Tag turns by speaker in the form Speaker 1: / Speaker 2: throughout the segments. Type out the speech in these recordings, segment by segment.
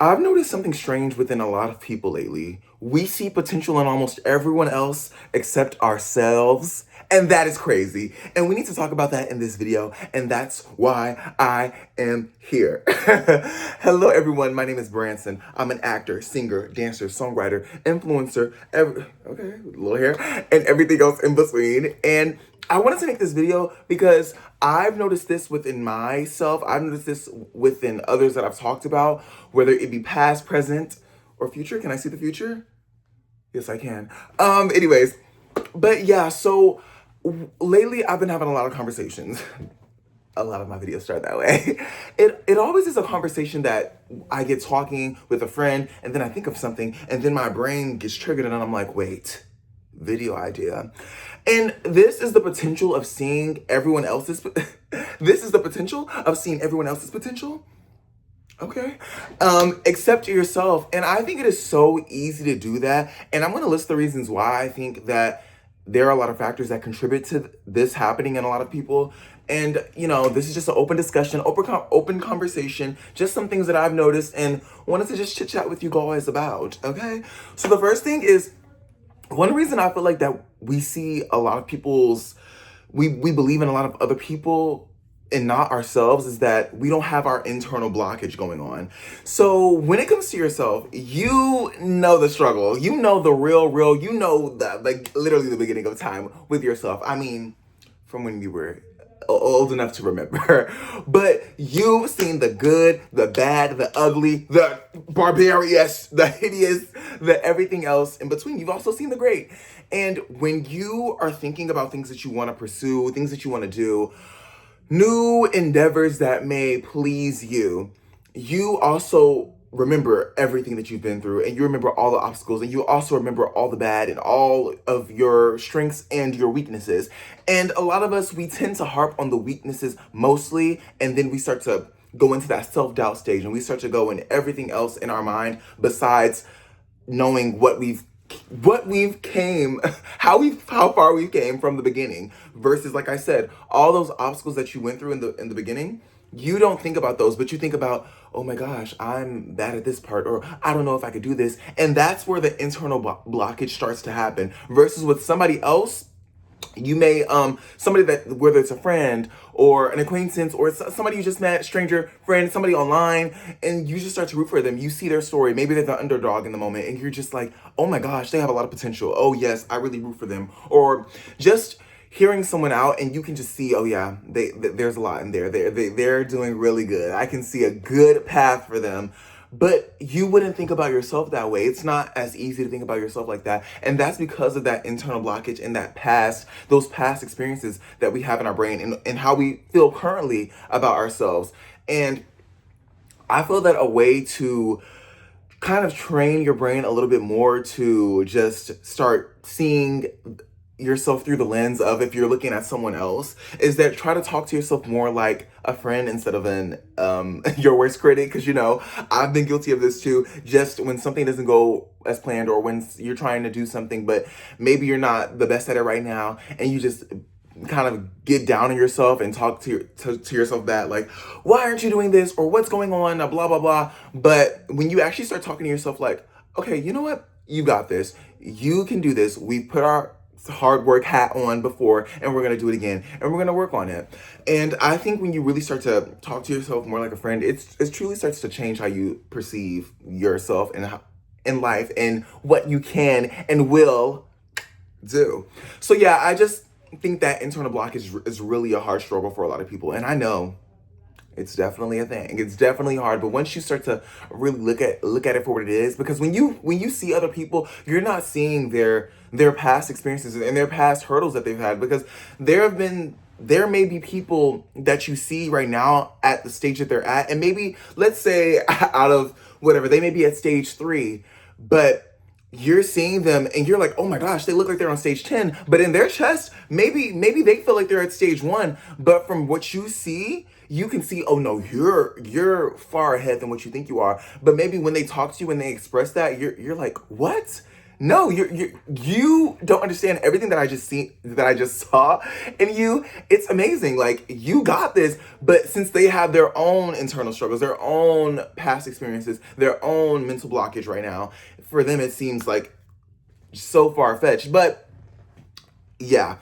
Speaker 1: I've noticed something strange within a lot of people lately. We see potential in almost everyone else except ourselves, and that is crazy. And we need to talk about that in this video, and that's why I am here. Hello, everyone. My name is Branson. I'm an actor, singer, dancer, songwriter, influencer, okay, little hair, and everything else in between. And I wanted to make this video because I've noticed this within myself. I've noticed this within others that I've talked about, whether it be past, present, or future. Can I see the future? Yes, I can. Anyways, but yeah, so lately I've been having a lot of conversations. A lot of my videos start that way. It always is a conversation that I get talking with a friend, and then I think of something, and then my brain gets triggered, and I'm like, wait, video idea. And this is the potential of seeing everyone else's this is the potential of seeing everyone else's potential. Okay. Except yourself. And I think it is so easy to do that. And I'm going to list the reasons why I think that there are a lot of factors that contribute to this happening in a lot of people. And, this is just an open discussion, open conversation, just some things that I've noticed and wanted to just chit chat with you guys about. Okay. So the first thing is, one reason I feel like that we see a lot of we believe in a lot of other people and not ourselves is that we don't have our internal blockage going on. So when it comes to yourself, you know the struggle, you know the real, you know the like literally the beginning of time with yourself. I mean, from when you were old enough to remember, but you've seen the good, the bad, the ugly, the barbarous, the hideous, the everything else in between. You've also seen the great. And when you are thinking about things that you want to pursue, things that you want to do, new endeavors that may please you, you also remember everything that you've been through, and you remember all the obstacles, and you also remember all the bad and all of your strengths and your weaknesses. And a lot of us, we tend to harp on the weaknesses mostly, and then we start to go into that self-doubt stage, and we start to go in everything else in our mind besides knowing what we've came how far we came from the beginning, versus, like I said, all those obstacles that you went through in the beginning. You don't think about those, but you think about, oh my gosh, I'm bad at this part, or I don't know if I could do this. And that's where the internal blockage starts to happen, versus with somebody else. You may somebody that, whether it's a friend or an acquaintance or somebody you just met, stranger friend, somebody online, and you just start to root for them. You see their story, maybe they're the underdog in the moment, and you're just like, oh my gosh, they have a lot of potential, oh yes, I really root for them. Or just hearing someone out, and you can just see, oh yeah, there's a lot in there, they're doing really good, I can see a good path for them. But you wouldn't think about yourself that way. It's not as easy to think about yourself like that. And that's because of that internal blockage and those past experiences that we have in our brain, and how we feel currently about ourselves. And I feel that a way to kind of train your brain a little bit more to just start seeing yourself through the lens of, if you're looking at someone else, is that try to talk to yourself more like a friend instead of an your worst critic. Because I've been guilty of this too. Just when something doesn't go as planned, or when you're trying to do something but maybe you're not the best at it right now, and you just kind of get down on yourself and talk to yourself that, like, why aren't you doing this, or what's going on, blah blah blah. But when you actually start talking to yourself like, okay, you know what, you got this, you can do this, we put our hard work hat on before, and we're going to do it again, and we're going to work on it. And I think when you really start to talk to yourself more like a friend, it truly starts to change how you perceive yourself and in life, and what you can and will do. So yeah, I just think that internal block is really a hard struggle for a lot of people. And I know it's definitely a thing. It's definitely hard, but once you start to really look at it for what it is, because when you see other people, you're not seeing their past experiences and their past hurdles that they've had, because there may be people that you see right now at the stage that they're at, and maybe, let's say, out of whatever, they may be at stage 3, but you're seeing them and you're like, oh my gosh, they look like they're on stage 10, but in their chest, maybe they feel like they're at stage 1, but from what you see, you can see, oh no, you're far ahead than what you think you are. But maybe when they talk to you and they express that, you're like, what? no, you don't understand everything that I just saw in you. It's amazing. Like, you got this, but since they have their own internal struggles, their own past experiences, their own mental blockage right now, for them it seems like so far-fetched. But yeah,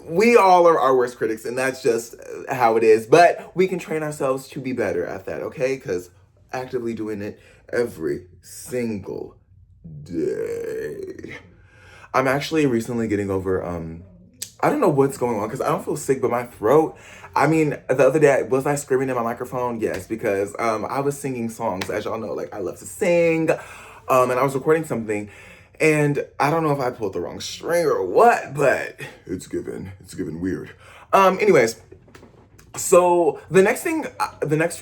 Speaker 1: we all are our worst critics, and that's just how it is. But we can train ourselves to be better at that, okay? Because actively doing it every single day. I'm actually recently getting over I don't know what's going on because I don't feel sick, but my throat. I mean, the other day, was I screaming in my microphone? Yes, because I was singing songs. As y'all know, like, I love to sing. And I was recording something, and I don't know if I pulled the wrong string or what, but it's given weird. Anyways, so the next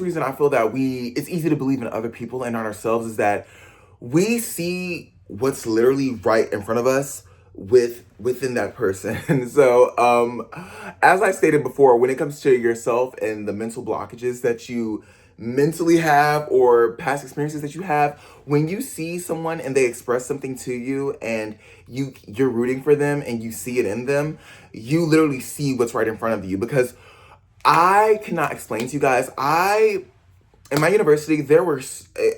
Speaker 1: reason I feel that it's easy to believe in other people and not ourselves is that we see what's literally right in front of us within that person. So, as I stated before, when it comes to yourself and the mental blockages that you mentally have or past experiences that you have, when you see someone and they express something to you and you're rooting for them and you see it in them, you literally see what's right in front of you. Because I cannot explain to you guys. In my university,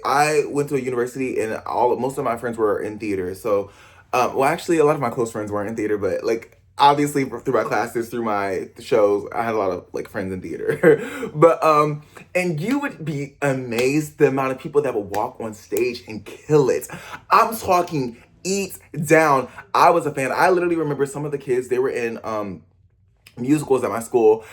Speaker 1: I went to a university and most of my friends were in theater. So, well, actually, a lot of my close friends weren't in theater, but like, obviously through my classes, through my shows, I had a lot of like friends in theater. But and you would be amazed the amount of people that would walk on stage and kill it. I'm talking eat down. I was a fan. I literally remember some of the kids, they were in musicals at my school,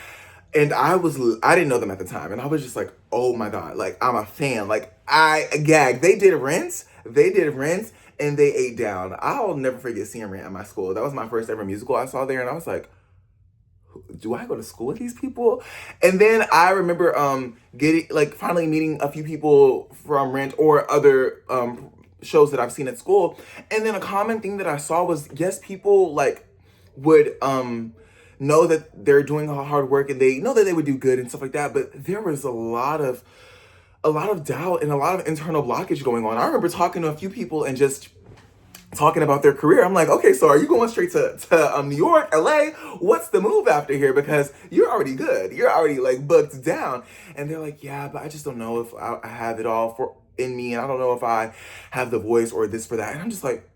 Speaker 1: and I didn't know them at the time, and I was just like, oh my god, like, I'm a fan. Like, I gagged. They did Rent, and they ate down. I'll never forget seeing Rent at my school. That was my first ever musical I saw there, and I was like, do I go to school with these people? And then I remember getting, like, finally meeting a few people from Rent or other shows that I've seen at school. And then a common thing that I saw was, yes, people like would know that they're doing hard work and they know that they would do good and stuff like that, but there was a lot of doubt and a lot of internal blockage going on. I remember talking to a few people and just talking about their career. I'm like, okay, so are you going straight to New York, LA? What's the move after here? Because you're already good. You're already like booked down. And they're like, yeah, but I just don't know if I have it all in me, and I don't know if I have the voice or this for that. And I'm just like,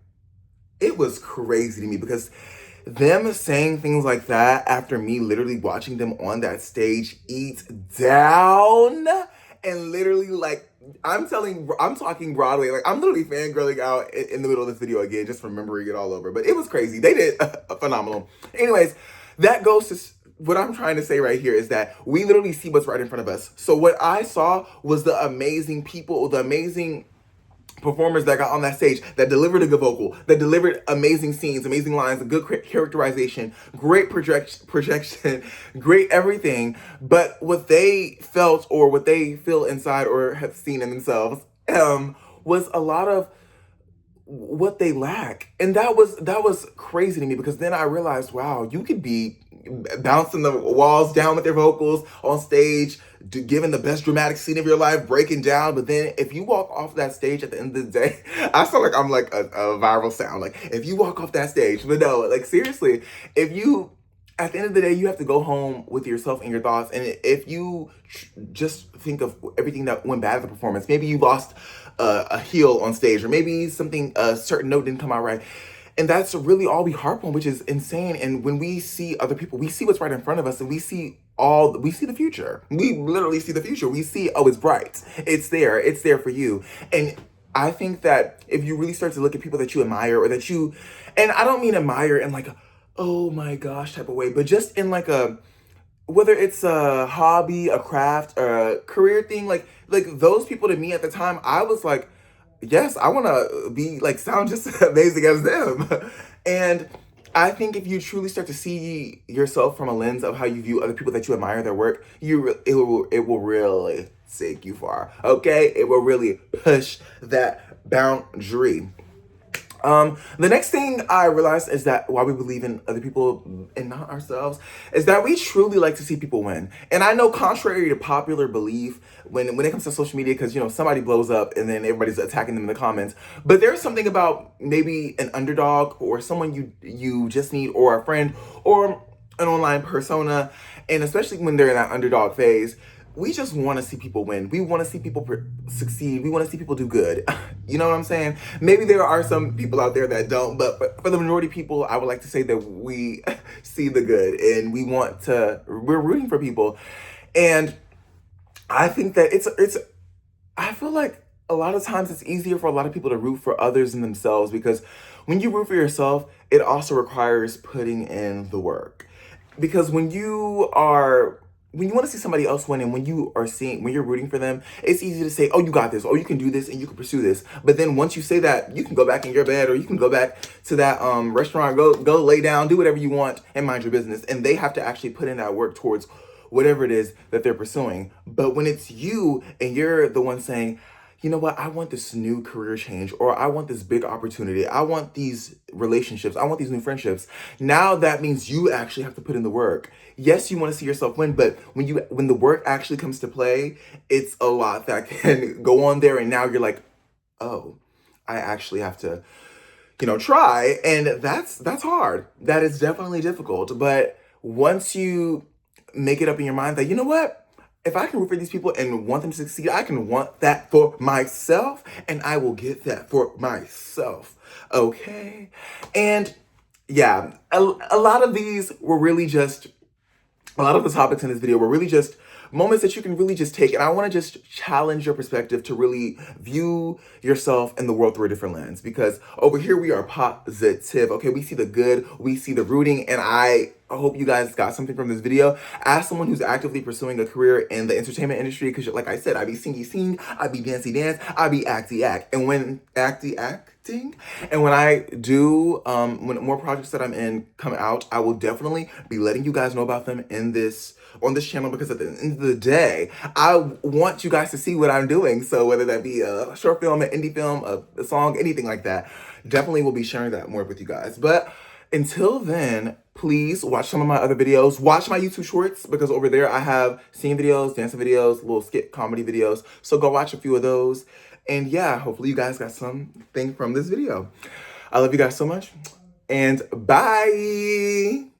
Speaker 1: it was crazy to me because them saying things like that after me literally watching them on that stage eat down and literally, like, I'm talking Broadway. Like, I'm literally fangirling out in the middle of this video again, just remembering it all over. But it was crazy. They did phenomenal. Anyways, that goes to what I'm trying to say right here is that we literally see what's right in front of us. So what I saw was the amazing people, the amazing performers that got on that stage, that delivered a good vocal, that delivered amazing scenes, amazing lines, a good characterization, great projection, great everything. But what they felt or what they feel inside or have seen in themselves was a lot of what they lack. And that was crazy to me because then I realized, wow, you could be bouncing the walls down with their vocals on stage, giving the best dramatic scene of your life, breaking down. But then if you walk off that stage at the end of the day, I sound like I'm like a viral sound. Like, if you walk off that stage, but no, like, seriously, if you, at the end of the day, you have to go home with yourself and your thoughts. And if you just think of everything that went bad at the performance, maybe you lost a heel on stage, or maybe a certain note didn't come out right. And that's really all we harp on, which is insane. And when we see other people, we see what's right in front of us, and we see the future. We literally see the future. We see, oh, it's bright. It's there for you. And I think that if you really start to look at people that you admire or that you, and I don't mean admire in like a, oh my gosh type of way, but just in like a, whether it's a hobby, a craft, or a career thing, like those people, to me at the time, I was like, yes, I want to be like, sound just as amazing as them. And I think if you truly start to see yourself from a lens of how you view other people that you admire their work, it will really take you far. Okay, it will really push that boundary. The next thing I realized is that why we believe in other people and not ourselves is that we truly like to see people win. And I know, contrary to popular belief, when it comes to social media, because somebody blows up and then everybody's attacking them in the comments. But there's something about maybe an underdog or someone you just need, or a friend, or an online persona, and especially when they're in that underdog phase. We just want to see people win. We want to see people succeed. We want to see people do good. You know what I'm saying? Maybe there are some people out there that don't, but for the majority of people, I would like to say that we see the good and we're rooting for people. And I think that I feel like a lot of times it's easier for a lot of people to root for others than themselves, because when you root for yourself, it also requires putting in the work. Because when you want to see somebody else win, and when you're rooting for them, it's easy to say, oh, you got this, oh, you can do this, and you can pursue this. But then once you say that, you can go back in your bed, or you can go back to that restaurant, go lay down, do whatever you want, and mind your business. And they have to actually put in that work towards whatever it is that they're pursuing. But when it's you and you're the one saying, you know what, I want this new career change, or I want this big opportunity, I want these relationships, I want these new friendships. Now that means you actually have to put in the work. Yes, you want to see yourself win, but when the work actually comes to play, it's a lot that can go on there, and now you're like, oh, I actually have to, try. And that's hard. That is definitely difficult. But once you make it up in your mind that, you know what? If I can root for these people and want them to succeed, I can want that for myself, and I will get that for myself. Okay? And yeah, a lot of these were really just, a lot of the topics in this video were really just moments that you can really just take. And I want to just challenge your perspective to really view yourself and the world through a different lens. Because over here we are positive. Okay, we see the good, we see the rooting, and I hope you guys got something from this video. As someone who's actively pursuing a career in the entertainment industry, because like I said, I be sing, I be dance, I be act. And when acting, and when I do, when more projects that I'm in come out, I will definitely be letting you guys know about them on this channel, because at the end of the day, I want you guys to see what I'm doing. So whether that be a short film, an indie film, a song, anything like that, definitely will be sharing that more with you guys. But until then, please watch some of my other videos. Watch my YouTube shorts, because over there I have singing videos, dancing videos, little skit comedy videos. So go watch a few of those. And yeah, hopefully you guys got something from this video. I love you guys so much, and bye.